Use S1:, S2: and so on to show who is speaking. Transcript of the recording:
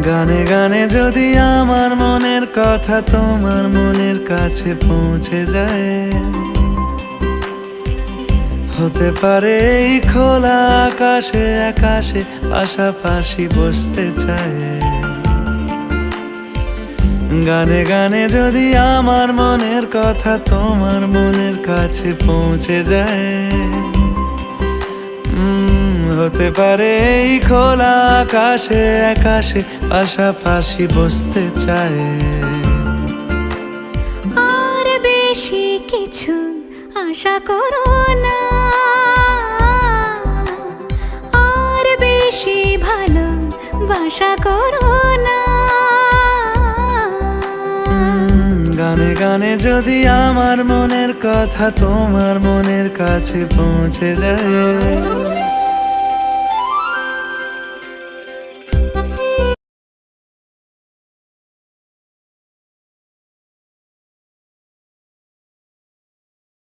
S1: গানে গানে যদি আমার মনের কথা তোমার মনের কাছে পৌঁছে যায়, হতে পারে এই খোলা আকাশে আকাশে পাশাপাশি বসতে চায়। গানে গানে যদি আমার মনের কথা তোমার মনের কাছে পৌঁছে যায়, হতে পারে এই খোলা আকাশে আকাশে পাশাপাশি বসতে চায়।
S2: আর বেশি কিছু আশা করো না, আর বেশি ভালোবাসা করো না।
S1: গানে গানে যদি আমার মনের কথা তোমার মনের কাছে পৌঁছে যায়,